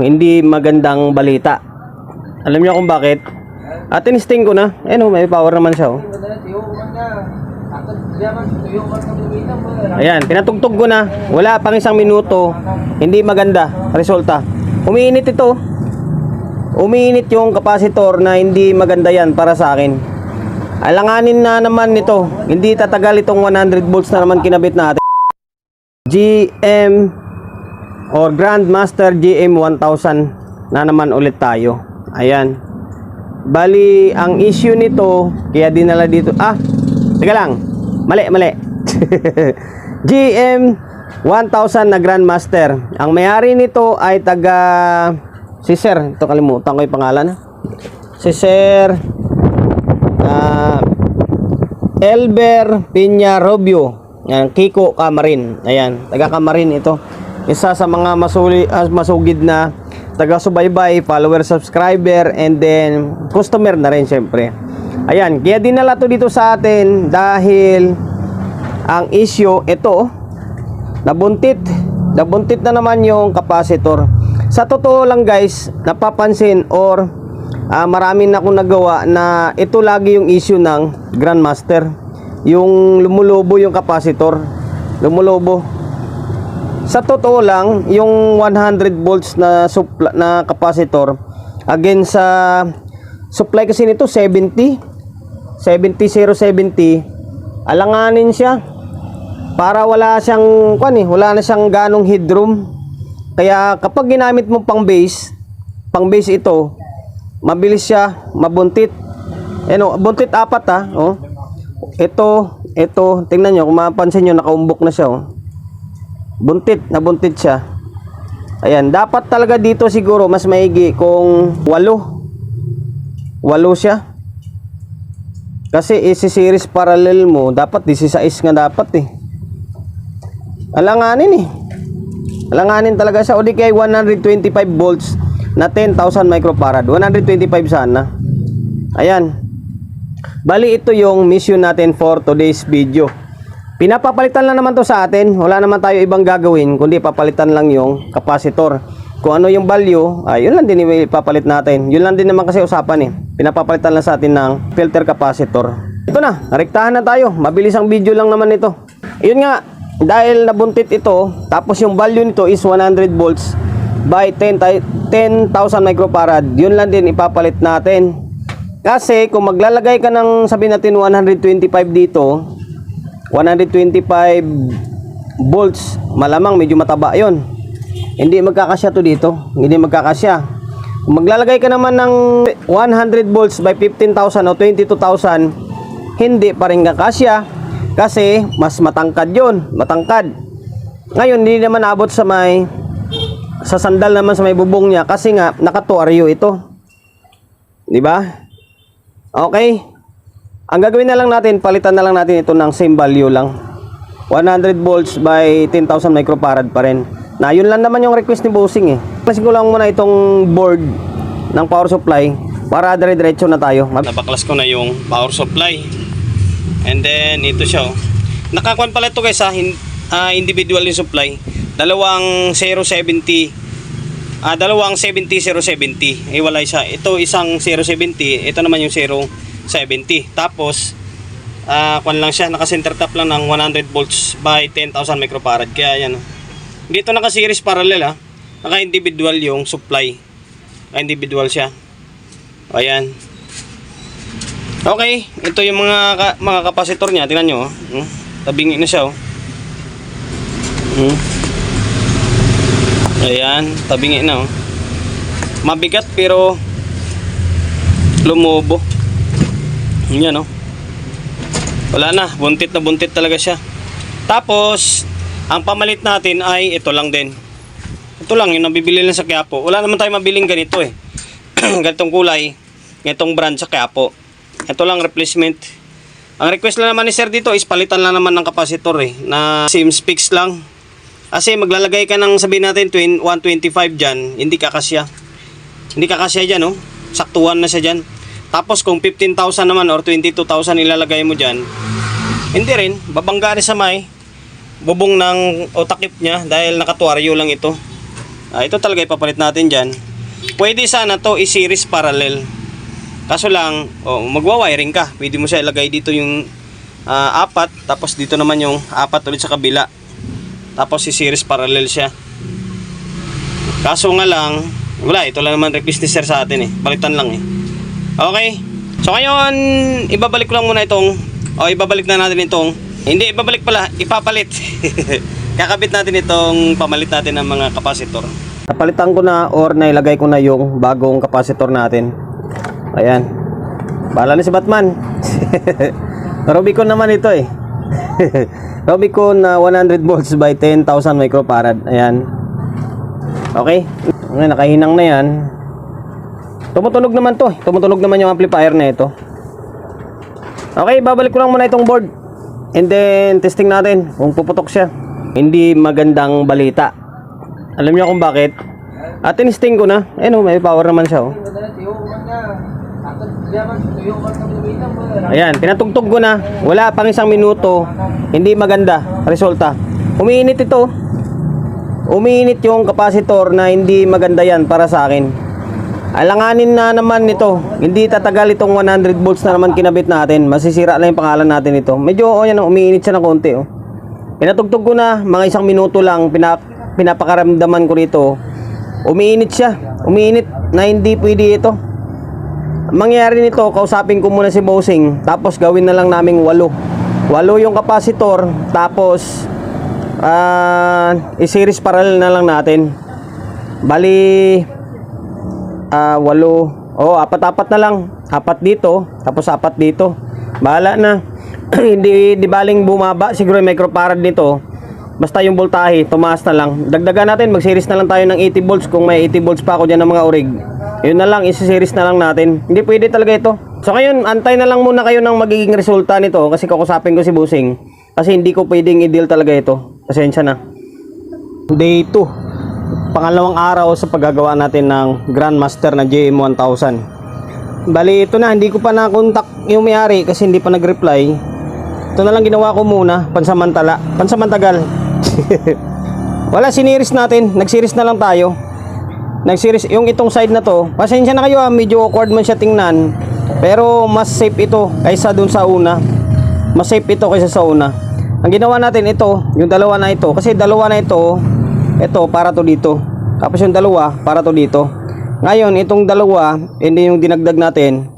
Hindi magandang balita. Alam niyo kung bakit? At tinisting ko na. May power naman siya. Ayan, pinatugtog ko na. Wala pang 1 minuto. Hindi maganda resulta. Umiinit ito. Umiinit yung capacitor na hindi maganda yan para sa akin. Alanganin na naman nito. Hindi tatagal itong 100 volts na naman kinabit natin. GM or Grandmaster GM 1000 na naman ulit tayo. Ayan. Bali, ang issue nito, kaya dinala dito. Teka lang. Mali. GM 1000 na Grandmaster. Ang may-ari nito ay si Sir. Ito, kalimutan ko yung pangalan. Si Sir Elber Piña Rubio. Yan, Kiko Camarin. Ayan, taga Camarin ito. Isa sa mga masugid na taga-subaybay, follower, subscriber, and then customer na rin syempre. Ayan, kaya dinala to dito sa atin dahil ang issue ito, nabuntit na naman yung capacitor. Sa totoo lang guys, napapansin or marami na akong nagawa na ito lagi yung issue ng Grandmaster. Yung lumulobo yung capacitor, lumulobo. Sa totoo lang, yung 100 volts na capacitor against sa supply kasi nito 70 alanganin siya para wala siyang wala na siyang ganong headroom. Kaya kapag ginamit mo pang base ito, mabilis siya mabuntit. Buntit 4 Ito, tingnan nyo, kung mapapansin nyo, nakaumbok na siya Nabuntit siya. Ayan, dapat talaga dito siguro mas maigi kung 8 siya. Kasi isi-series parallel mo, dapat 16 nga dapat Alanganin talaga siya. O di kaya 125 volts na 10,000 microfarad. 125 sana. Ayan. Bali, ito yung mission natin for today's video. Pinapapalitan lang naman to sa atin. Wala naman tayo ibang gagawin kundi papalitan lang yung capacitor. Kung ano yung value, yun lang din ipapalit natin. Yun lang din naman kasi usapan Pinapapalitan lang sa atin ng filter capacitor. Ito na, narektahan na tayo. Mabilis ang video lang naman ito. Yun nga, dahil nabuntit ito, tapos yung value nito is 100 volts by 10,000 microfarad. Yun lang din ipapalit natin. Kasi kung maglalagay ka ng sabihin natin 125 dito, 125 volts, malamang medyo mataba yon. Hindi magkakasya to dito. Hindi magkakasya. Kung maglalagay ka naman ng 100 volts by 15,000 o 22,000, hindi pa rin kakasya. Kasi mas matangkad yon. Matangkad. Ngayon, hindi naman abot sa sandal naman sa may bubong niya. Kasi nga, nakatuaryo ito. Diba? Okay. Ang gagawin na lang natin, palitan na lang natin ito ng same value lang. 100 volts by 10,000 microfarad pa rin. Na yun lang naman yung request ni Bossing Klasin ko lang muna itong board ng power supply para dire-diretso na tayo. Napaklas ko na yung power supply. And then ito siya Nakakuan pala ito guys individual yung supply. Dalawang 070. Dalawang 70 070. Iwalay siya. Ito isang 070, ito naman yung 070. Tapos kuan lang siya, naka-center tap lang ng 100 volts by 10,000 microfarad. Kaya yan. Dito naka-series parallel naka-individual yung supply. Naka-individual siya. Ayan. Okay, ito yung mga kapasitor niya. Tingnan nyo tabingi na siya Ayan, tabingi na Mabigat pero lumobo. Yan wala na, buntit na buntit talaga siya. Tapos ang pamalit natin ay ito lang din. Ito lang yung nabibili lang sa Quiapo. Wala naman tayo mabiling ganito ganitong kulay, ganitong brand sa Quiapo. Ito lang replacement. Ang request lang naman ni Sir dito is palitan lang naman ng capacitor na same specs lang. Kasi maglalagay ka ng sabihin natin 125 dyan, hindi kakasya. Hindi kakasya dyan saktuhan na siya dyan. Tapos kung 15,000 naman or 22,000 ilalagay mo dyan, hindi rin, babangga rin sa may bubong ng o takip niya dahil nakatuwaryo lang ito. ito talaga ipapalit natin dyan. Pwede sana to i-series parallel. Kaso lang, magwa-wiring ka. Pwede mo siya ilagay dito yung apat, tapos dito naman yung apat ulit sa kabila. Tapos i-series parallel siya. Kaso nga lang, wala, ito lang naman request sir sa atin eh. Balitan lang eh. Okay. So ngayon, ibabalik ko lang muna itong, ibabalik na natin itong, hindi ibabalik pala, ipapalit. Kakabit natin itong pamalit natin ng mga kapasitor. Napalitan ko na or nailagay ko na yung bagong kapasitor natin. Ayan. Bahala na si Batman. Rubicon naman ito eh. Rubicon na 100 volts by 10,000 microfarad. Ayan. Okay. Ngayon, nakahinang na yan. Tumutunog naman to. Tumutunog naman yung amplifier na ito. Okay, babalik ko lang muna itong board. And then, testing natin kung puputok siya. Hindi magandang balita. Alam niyo kung bakit? At tinisting ko na. May power naman siya. Ayan, pinatugtog ko na. Wala pang 1 minuto. Hindi maganda. Resulta. Umiinit ito. Umiinit yung kapasitor na hindi maganda yan para sa akin. Alanganin na naman nito. Hindi tatagal itong 100 volts na naman kinabit natin. Masisira na yung pangalan natin ito. Medyo yan, umiinit siya ng konti. Pinatugtog ko na. Mga 1 minuto lang. Pinapakaramdaman ko rito. Umiinit siya. Umiinit na hindi pwede ito. Mangyari nito, kausapin ko muna si Bossing. Tapos gawin na lang naming 8 yung kapasitor. Tapos i-series parallel na lang natin. Bali 8. Apat-apat na lang. 4 dito, tapos 4 dito. Bahala na. Hindi baling bumaba siguro yung microfarad nito. Basta yung voltahe, tumaas na lang. Dagdagan natin, mag-series na lang tayo ng 80 volts kung may 80 volts pa ako diyan ng mga orig. Yun na lang, isi-series na lang natin. Hindi pwede talaga ito. So ngayon, antay na lang muna kayo ng magiging resulta nito kasi kakusapin ko si Busing. Kasi hindi ko pwedeng i-deal talaga ito. Pasensya na. Day 2. Pangalawang araw sa paggagawa natin ng Grandmaster na JM1000. Bali ito na, hindi ko pa na-contact yung may-ari kasi hindi pa nag-reply. Ito na lang ginawa ko muna, pansamantagal. Wala, siniris natin, nag-series na lang tayo. Nag-series, yung itong side na to, pasensya na kayo medyo awkward man siya tingnan. Pero mas safe ito kaysa dun sa una. Mas safe ito kaysa sa una. Ang ginawa natin ito, yung dalawa na ito, kasi dalawa na ito para to dito. Tapos yung dalawa para to dito. Ngayon, itong dalawa, hindi yung dinagdag natin,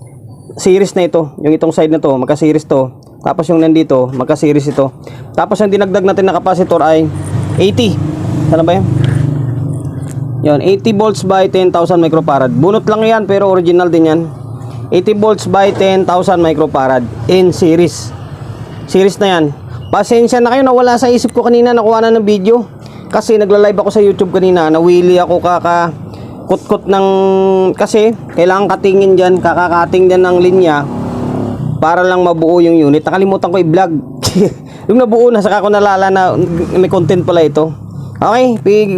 series na ito. Yung itong side na to, magka-series to. Tapos yung nandito, magka-series ito. Tapos yung dinagdag natin na capacitor ay 80. Sana ba yun? Yun, 80 volts by 10,000 microfarad. Bunot lang yan, pero original din yan. 80 volts by 10,000 microfarad in series. Series na yan. Pasensya na kayo, nawala sa isip ko kanina, nakuha na ng video. Kasi nagla-live ako sa YouTube kanina, nawili ako kutkot ng, kasi kailangan katingin dyan, kakakating dyan ng linya para lang mabuo yung unit. Nakalimutan ko i-vlog. Yung nabuo na, saka ko nalala na may content pala ito. Okay,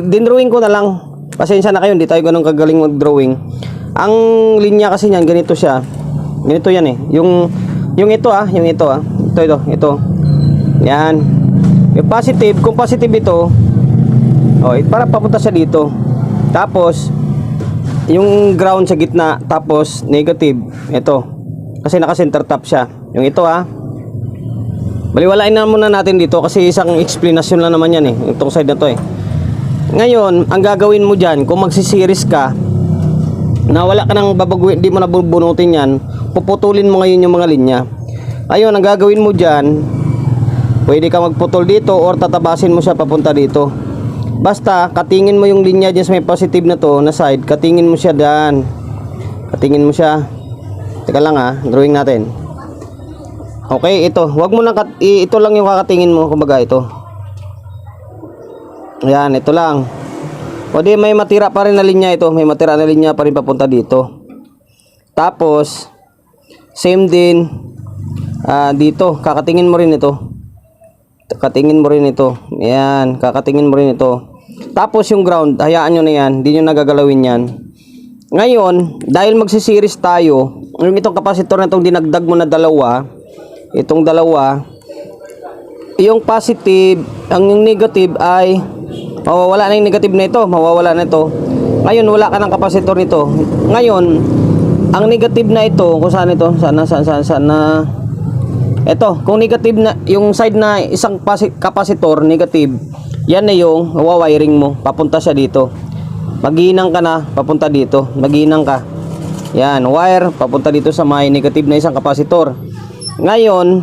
dinrawing ko na lang. Pasensya na kayo, hindi tayo ganun kagaling mag-drawing. Ang linya kasi niyan, ganito siya. Ganito yan eh. Yung ito ito. Yan. Yung positive, kung positive ito, para papunta siya dito. Tapos yung ground sa gitna, tapos negative ito. Kasi naka-center top siya. Yung ito baliwalain na muna natin dito kasi isang explanation lang naman yan eh. Itong side na to eh. Ngayon, ang gagawin mo diyan, kung magsi-series ka, na wala ka nang babaguhin, di mo na bubunutin yan, puputulin mo ngayon yung mga linya. Ayun, ang gagawin mo diyan, pwede ka magputol dito or tatabasin mo siya papunta dito. Basta katingin mo yung linya dyan sa may positive na to na side, katingin mo siya dyan. Katingin mo siya. Teka lang drawing natin. Okay, ito. Wag mo lang ito lang yung kakatingin mo, kumbaga ito. Ayan, ito lang. O di may matira pa rin na linya ito, may matira na linya pa rin papunta dito. Tapos same din dito, kakatingin mo rin ito. Kakatingin mo rin ito. Ayan, kakatingin mo rin ito. Tapos yung ground, hayaan nyo na yan. Hindi nyo nagagalawin yan. Ngayon, dahil magsiseries tayo, itong kapasitor na itong dinagdag mo na dalawa, itong dalawa, yung positive, ang yung negative ay mawawala na yung negative na ito, mawawala na ito. Ngayon wala ka ng kapasitor nito. Ngayon ang negative na ito, kung saan ito, sana ito, kung negative na yung side na isang kapasitor negative, yan na yung wiring mo, papunta siya dito. Maghinang ka na, papunta dito. Maghinang ka. Yan, wire papunta dito sa may negative na isang kapasitor. Ngayon,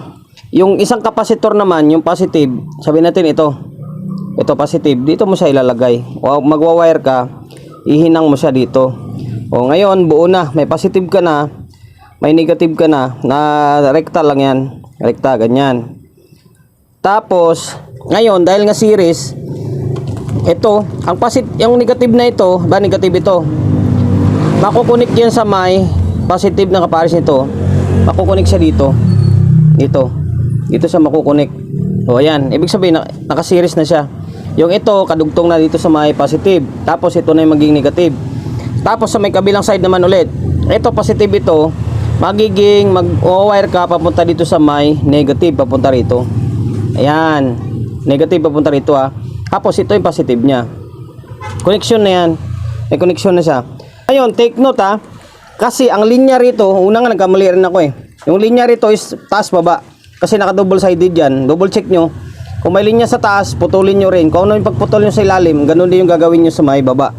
yung isang kapasitor naman, yung positive, sabihin natin ito. Ito positive, dito mo siya ilalagay. O magwa-wire ka, ihinang mo siya dito. O ngayon, buo na, may positive ka na, may negative ka na rekta lang yan. Rekta, ganyan. Tapos, ngayon, dahil nga series, ito, ang yung negative na ito, negative ito, makukunik yan sa may positive na kapares nito. Makukunik siya dito. Dito siya makukunik. O ayan, ibig sabihin naka-series na siya. Yung ito kadugtong na dito sa may positive. Tapos ito na yung magiging negative. Tapos sa may kabilang side naman ulit. Ito positive ito, magiging mag-wire ka papunta dito sa may negative papunta rito. Ayan. Negative papunta rito ha. Tapos ito yung positive niya. Connection na yan. May connection na siya. Ngayon, take note ha. Kasi ang linya rito, una nga nagkamali rin ako eh. Yung linya rito is taas baba. Kasi naka double sided yan. Double check nyo. Kung may linya sa taas, putulin nyo rin. Kung ano yung pagputol nyo sa ilalim, ganun din yung gagawin nyo sa may baba.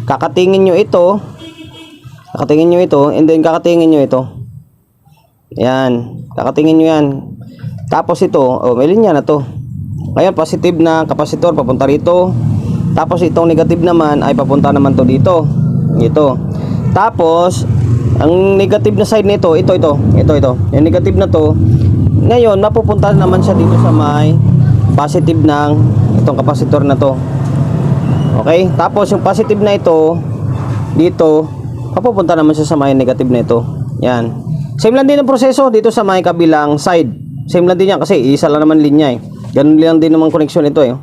Kakatingin nyo ito. And then kakatingin nyo ito. Yan. Kakatingin nyo yan. Tapos ito, may linya na to. Ngayon, positive na kapasitor papunta rito. Tapos itong negative naman ay papunta naman to dito. Ito. Tapos ang negative na side nito, ito. Yung negative na to, ngayon mapupunta naman siya dito sa may positive ng itong kapasitor na to. Okay? Tapos yung positive na ito dito, mapupunta naman siya sa may negative na ito. Yan. Same lang din ang proseso dito sa may kabilang side. Same lang din yan kasi isa lang naman linya eh. Ganun lang din naman connection ito eh.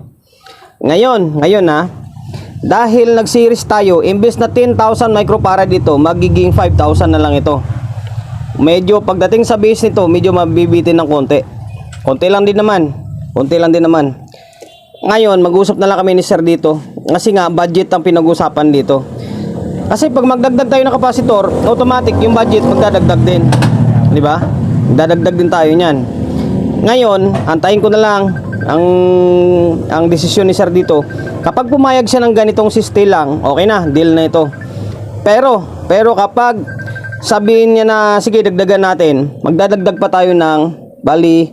Ngayon na dahil nag-series tayo, imbes na 10,000 microfarad dito, magiging 5,000 na lang ito. Medyo pagdating sa base nito, medyo mabibitin ng konti. Konti lang din naman. Ngayon, mag-usap na lang kami ni sir dito. Kasi nga, budget ang pinag-usapan dito. Kasi pag magdagdag tayo ng kapasitor, automatic yung budget magdadagdag din. Di ba? Dadagdag din tayo niyan. Ngayon, antayin ko na lang ang desisyon ni sir dito. Kapag pumayag siya ng ganitong system lang, okay na, deal na ito. Pero kapag sabihin niya na sige dagdagan natin, magdadagdag pa tayo ng bali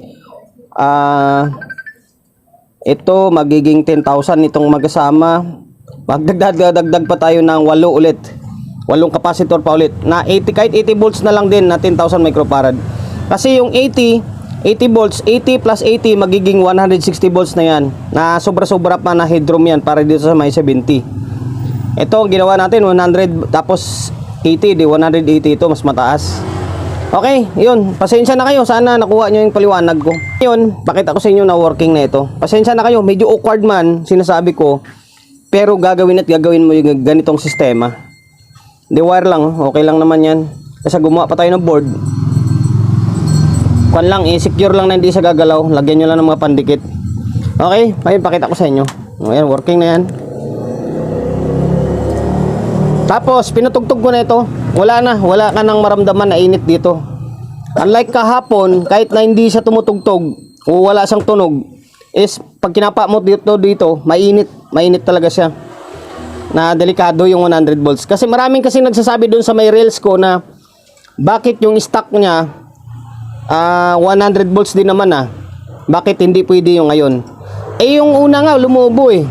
ito magiging 10,000 itong magkasama. Magdagdag pa tayo ng 8 ulit. 8 capacitor pa ulit na 80, kahit 80 volts na lang din na 10,000 microfarad. Kasi yung 80 volts, 80 plus 80 magiging 160 volts na yan. Na sobra-sobra pa na headroom yan para dito sa may 70. Ito ang ginawa natin 100 tapos 80, di 180 ito mas mataas. Okay, yun. Pasensya na kayo. Sana nakuha nyo yung paliwanag ko. Yun, pakita ko sa inyo na working na ito. Pasensya na kayo. Medyo awkward man, sinasabi ko. Pero gagawin mo yung ganitong sistema. Di wire lang. Okay lang naman yan. Kasi gumawa pa tayo ng board. Kwan lang, i-secure lang na hindi siya gagalaw. Lagyan nyo lang ng mga pandikit. Okay, ayun, pakita ko sa inyo. Ayan, working na yan. Tapos, pinutugtog ko na ito. Wala ka nang maramdaman na init dito. Unlike kahapon, kahit na hindi siya tumutugtog o wala siyang tunog, is pag kinapa mo dito, mainit talaga siya. Na delikado yung 100 volts. Kasi maraming kasi nagsasabi doon sa may rails ko na bakit yung stock niya 100 volts din naman bakit hindi pwede yung ngayon? Eh yung una nga lumubo eh.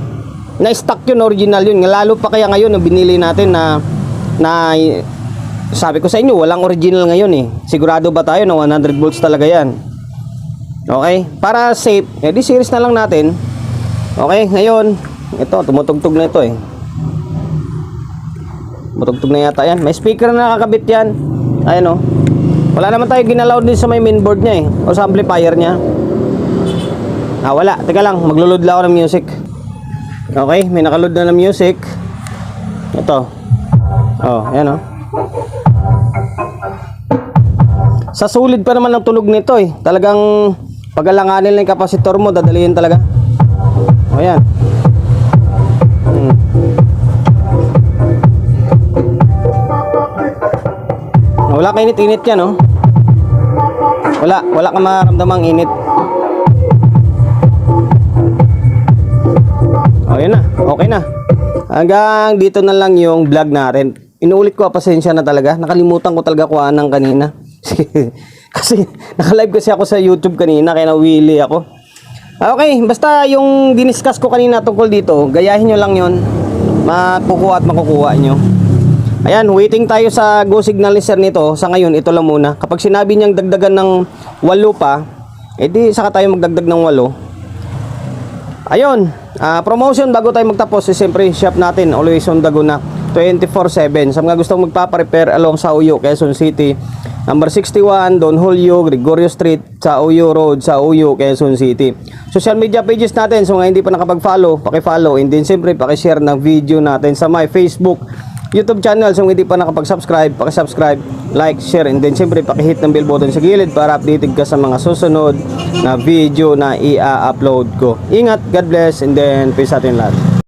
Na stock yun, original yun. Lalo pa kaya ngayon yung binili natin na sabi ko sa inyo, walang original ngayon eh. Sigurado ba tayo na 100 volts talaga yan? Okay? Para safe, di series na lang natin. Okay? Ngayon, ito, tumutugtog na ito eh. Tumutugtog na yata yan. May speaker na nakakabit yan. Ayan o. Wala naman tayo ginalaw din sa may mainboard niya eh. O sa amplifier niya. Wala. Teka lang, maglulod lang ako ng music. Okay, may nakaload na ng music. Ito. Ayan o. Sa sulit pa naman ang tunog nito eh. Talagang pag-alanganin lang yung kapasitor mo, dadalihin talaga. Ayan. Wala ka init-init yan, no? Wala ka maramdamang init. O, yan na. Okay na. Hanggang dito na lang yung vlog natin. Inuulit ko, pasensya na talaga. Nakalimutan ko talaga kuhaan ng kanina. Kasi naka-live kasi ako sa YouTube kanina, kaya nawili ako. Okay, basta yung diniscuss ko kanina tungkol dito, gayahin nyo lang yon, makukuha at makukuha nyo. Ayan, waiting tayo sa go signalizer nito. Sa ngayon, ito lang muna. Kapag sinabi niyang dagdagan ng 8 pa, edi saka tayo magdagdag ng 8. Ayun, promotion bago tayo magtapos, siyempre shop natin always on Laguna 24/7. Sa mga gustong magpa-prepare along sa Uyo, Quezon City, number 61 Don Julio Gregorio Street sa Uyo Road sa Uyo, Quezon City. Social media pages natin, so mga hindi pa nakapag-follow, paki-follow, and then siyempre paki-share ng video natin sa my Facebook, YouTube channel. So hindi pa nakapag-subscribe, paki-subscribe, like, share, and then siyempre paki-hit ng bell button sa gilid para updated ka sa mga susunod na video na i-upload ko. Ingat, God bless, and then peace atin lahat.